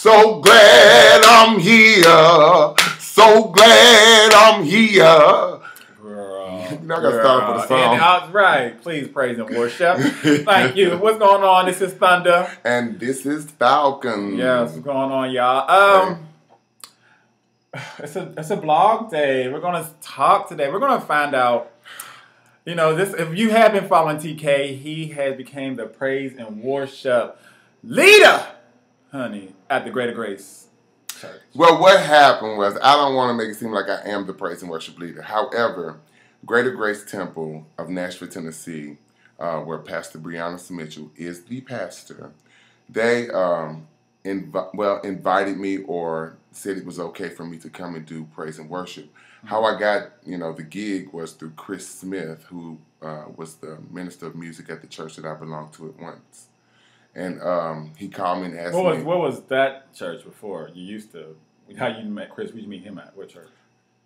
So glad I'm here. So glad I'm here. Girl, I gotta start for the song. And, right. Please praise and worship. Thank you. What's going on? This is Thunder. And this is Phalcon. Yeah, what's going on, y'all? It's a blog day. We're gonna talk today. We're gonna find out. You know, this. If you have been following TK, he has became the praise and worship leader, honey, at the Greater Grace Church. Well, what happened was, I don't want to make it seem like I am the praise and worship leader. However, Greater Grace Temple of Nashville, Tennessee, where Pastor Brianna Mitchell is the pastor, they invited me or said it was okay for me to come and do praise and worship. Mm-hmm. How I got, the gig was through Chris Smith, who was the minister of music at the church that I belonged to at once. And he called me and asked me. What was that church before? You used to, how you met Chris? Where'd you meet him at? What church?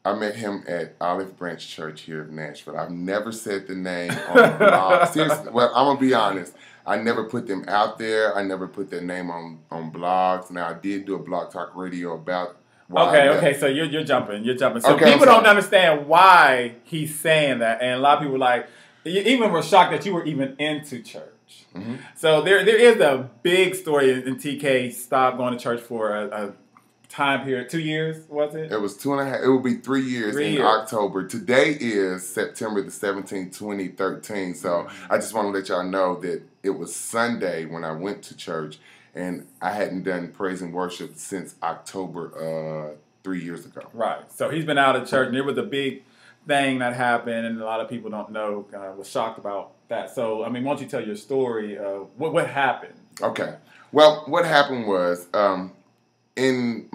I met him at Olive Branch Church here in Nashville. I've never said the name on blog. Seriously, well, I'm going to be honest. I never put them out there. I never put their name on blogs. Now, I did do a Blog Talk Radio about Okay, so you're jumping. So okay, people don't understand why he's saying that. And a lot of people even were shocked that you were even into church. Mm-hmm. So there is a big story in TK stopped going to church for a time period. 2 years, was it? It was 2.5. It will be 3 years in October. Today is September the 17th, 2013. So I just want to let y'all know that it was Sunday when I went to church, and I hadn't done praise and worship since October 3 years ago. Right. So he's been out of church, and there was a big thing that happened, and a lot of people don't know, was shocked about that. So, I mean, why don't you tell your story? What happened? Okay. Well, what happened was, my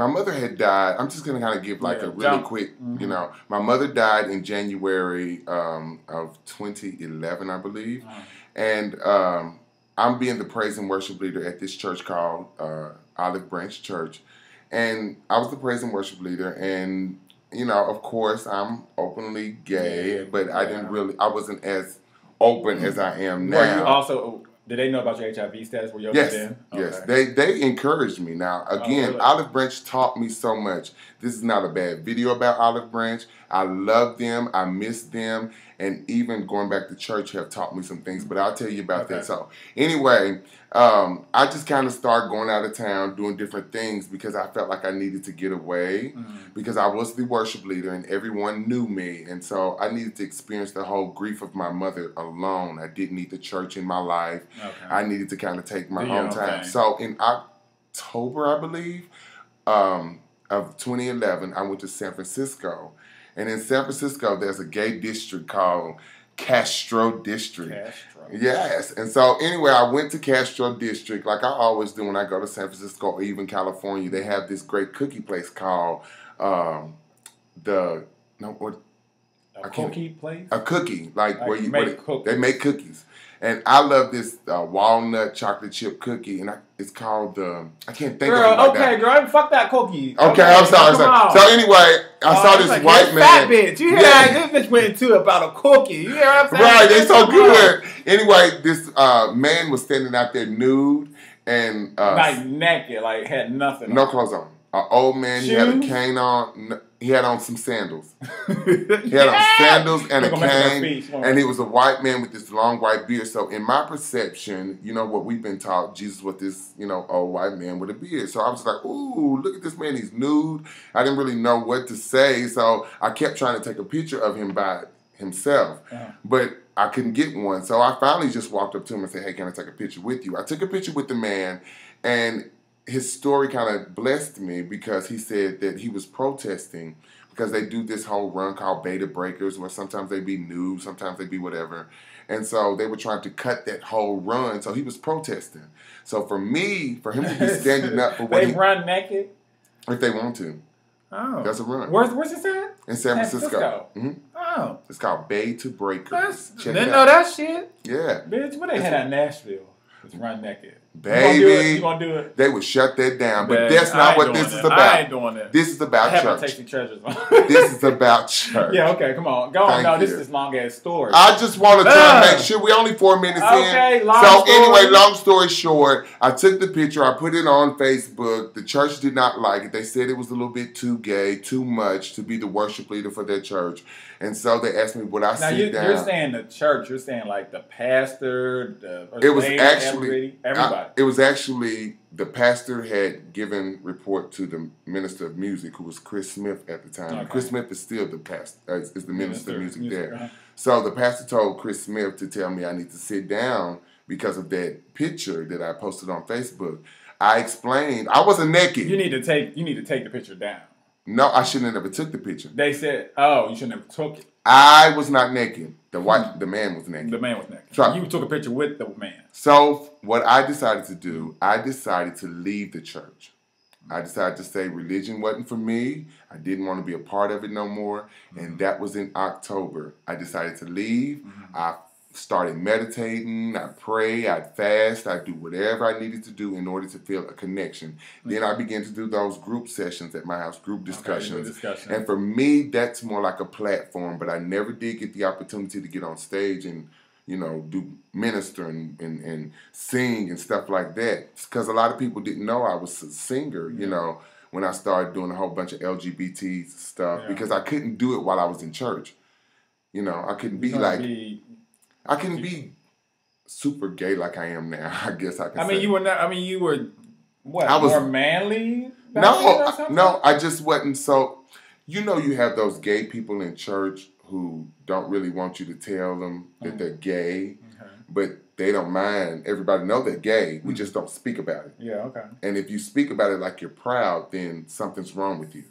mother had died. I'm just going to kind of give a really quick, my mother died in January of 2011, I believe. And I'm being the praise and worship leader at this church called Olive Branch Church. And I was the praise and worship leader. And, of course, I'm openly gay, but I wasn't as open as I am now. Were you also... Did they know about your HIV status? Were you open then? Yes. They encouraged me. Now, again, really? Olive Branch taught me so much. This is not a bad video about Olive Branch. I love them. I miss them. And even going back to church have taught me some things. But I'll tell you about that. So, anyway, I just kind of started going out of town, doing different things because I felt like I needed to get away. Because I was the worship leader and everyone knew me. And so I needed to experience the whole grief of my mother alone. I didn't need the church in my life. I needed to kind of take my own time. So in October, I believe, of 2011, I went to San Francisco. And in San Francisco, there's a gay district called Castro District. Yes. And so anyway, I went to Castro District like I always do when I go to San Francisco or even California. They have this great cookie place called A cookie, where they make cookies. And I love this walnut chocolate chip cookie, and it's called I can't think of it like that. Girl, fuck that cookie. Okay, I'm sorry. So anyway, I saw this white man. Fat bitch. You hear that? This bitch went into about a cookie. You hear what I'm saying? Right, they so good. Anyway, this man was standing out there nude and naked, had nothing. No clothes on. An old man. Shoes? He had a cane on. He had on some sandals. He had on sandals and a cane, and he was a white man with this long white beard. So in my perception, what we've been taught, Jesus was this, old white man with a beard. So I was like, ooh, look at this man, he's nude. I didn't really know what to say, so I kept trying to take a picture of him by himself. But I couldn't get one. So I finally just walked up to him and said, hey, can I take a picture with you? I took a picture with the man, and his story kind of blessed me because he said that he was protesting because they do this whole run called Beta Breakers where sometimes they be nude, sometimes they be whatever. And so they were trying to cut that whole run. So he was protesting. So for him to be standing up for what they run naked? If they want to. Oh. That's a run. Where's this at? In San Francisco. Oh. It's called Beta Breakers. Didn't know that shit. Yeah. Bitch, what they had at Nashville? It's run naked. Baby, you gonna do it? They would shut that down. But that's not what this is about. I ain't doing that. This is about church. I haven't tasted treasures on. This is about church. Yeah, okay, come on. Go on. No, this is long ass story. I just want to try to make sure we're only 4 minutes in. Anyway, long story short, I took the picture, I put it on Facebook. The church did not like it. They said it was a little bit too gay, too much to be the worship leader for their church. And so they asked me, would I sit down? You're saying the church, you're saying like the pastor, it was actually everybody. It was actually the pastor had given report to the minister of music, who was Chris Smith at the time. Okay. Chris Smith is still the pastor, is the minister of music there. Uh-huh. So the pastor told Chris Smith to tell me I need to sit down because of that picture that I posted on Facebook. I explained I wasn't naked. You need to take the picture down. No, I shouldn't have never took the picture. They said, "Oh, you shouldn't have took it." I was not naked. The man was naked. The man was naked. So you took a picture with the man. So what I decided to do, I decided to leave the church. I decided to say religion wasn't for me. I didn't want to be a part of it no more. And that was in October. I decided to leave. I started meditating. I pray. I'd fast. I'd do whatever I needed to do in order to feel a connection. Then I began to do those group sessions at my house, group discussions. And for me, that's more like a platform. But I never did get the opportunity to get on stage and, you know, do minister and sing and stuff like that. Because a lot of people didn't know I was a singer, you know, when I started doing a whole bunch of LGBT stuff. Because I couldn't do it while I was in church. You know, I couldn't be like... I can be super gay like I am now. I guess I can. You were not. You were what? I was more manly. No. I just wasn't. So, you know, you have those gay people in church who don't really want you to tell them that they're gay, but they don't mind. Everybody know they're gay. We just don't speak about it. Yeah. Okay. And if you speak about it like you're proud, then something's wrong with you.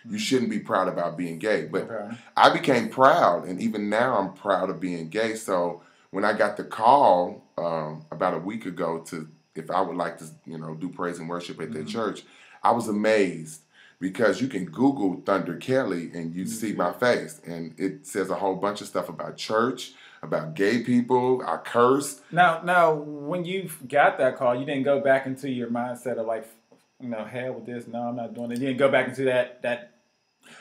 You shouldn't be proud about being gay. But I became proud, and even now I'm proud of being gay. So when I got the call about a week ago to if I would like to, you know, do praise and worship at their church, I was amazed because you can Google Thunder Kellie and you see my face, and it says a whole bunch of stuff about church, about gay people. I curse. Now, when you got that call, you didn't go back into your mindset of like, you know, hell with this. No, I'm not doing it. You didn't go back into that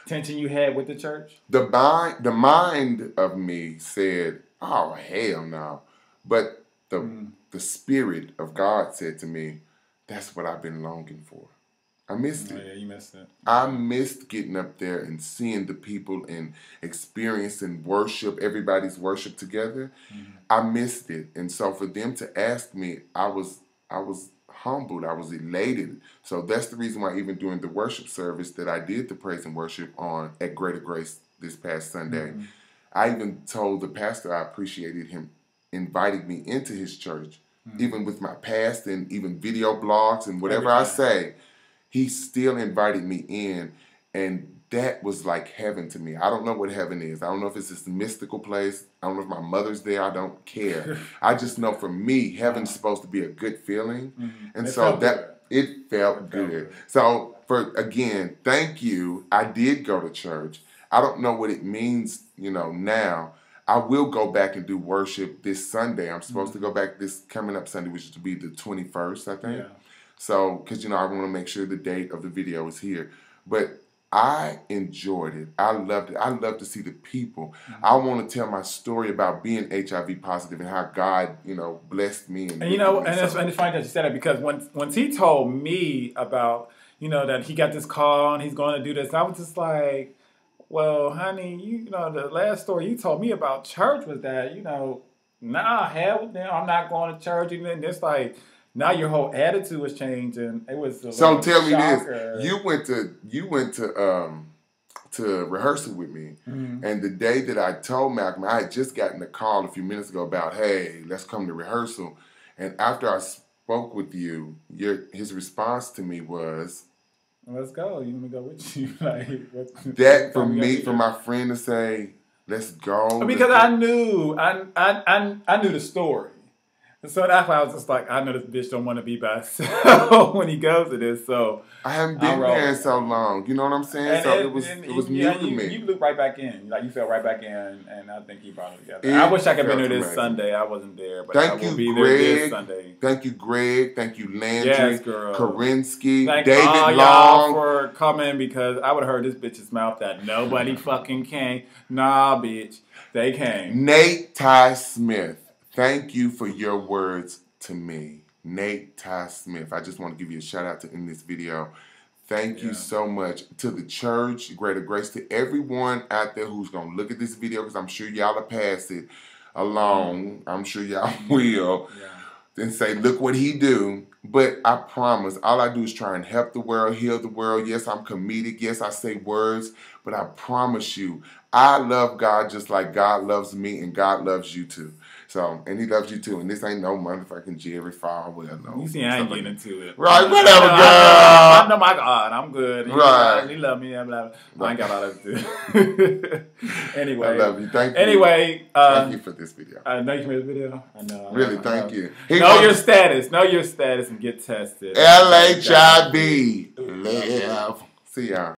tension you had with the church? The mind of me said, oh, hell no. But the spirit of God said to me, that's what I've been longing for. I missed it. Yeah, you missed it. I missed getting up there and seeing the people and experiencing worship, everybody's worship together. I missed it. And so for them to ask me, I was humbled. I was elated. So that's the reason why even during the worship service that I did the praise and worship on at Greater Grace this past Sunday, I even told the pastor I appreciated him inviting me into his church, even with my past and even video blogs and whatever I say, he still invited me in. And that was like heaven to me. I don't know what heaven is. I don't know if it's this mystical place. I don't know if my mother's there. I don't care. I just know for me, heaven's supposed to be a good feeling. And so it felt good. So again, thank you. I did go to church. I don't know what it means, you know, now. I will go back and do worship this Sunday. I'm supposed to go back this coming up Sunday, which will be the 21st, I think. So, because, you know, I want to make sure the date of the video is here. But I enjoyed it. I loved it. I love to see the people. I want to tell my story about being HIV positive and how God, you know, blessed me. And you know, and it's funny that you said that because once he told me about, you know, that he got this call and he's going to do this, I was just like, well, honey, you know, the last story you told me about church was that, you know, nah, hell with them. I'm not going to church. And then it's like, now your whole attitude was changing. It was so. Tell me this: you went to rehearsal with me, and the day that I told Malcolm, I had just gotten a call a few minutes ago about, hey, let's come to rehearsal. And after I spoke with you, his response to me was, let's go. You want me to go with you? Like that for me, for my friend to say, let's go. Because I knew the story. So that's why I was just like, I know this bitch don't want to be by herself when he goes to this. So I haven't been there in so long. You know what I'm saying? And so it was new to me. You looped right back in. Like, you fell right back in, and I think he brought it together. I wish I could have been there this Sunday. I wasn't there, but I will be there this Sunday. Thank you, Greg. Thank you, Landry. Yes, girl. Karinsky. Thank David all Long. y'all for coming, because I would have heard this bitch's mouth that nobody fucking came. Nah, bitch. They came. Nate Ty Smith. Thank you for your words to me. Nate Ty Smith. I just want to give you a shout out to end this video. Thank you so much to the church. Greater grace to everyone out there who's going to look at this video, because I'm sure y'all will pass it along. I'm sure y'all will. And say, look what he do. But I promise, all I do is try and help the world, heal the world. Yes, I'm comedic. Yes, I say words. But I promise you, I love God just like God loves me, and God loves you too. So, and he loves you too. And this ain't no motherfucking Jerry Falwell. No. You see, I ain't getting into it. Right, whatever, girl. I know my God, I'm good. Right. He love me. I ain't got all that to do. Anyway. I love you. Thank you. Anyway. Thank you for this video. I know you made this video. I know. Really, thank you. Know your status. Know your status and get tested. LHIB. Live. See y'all.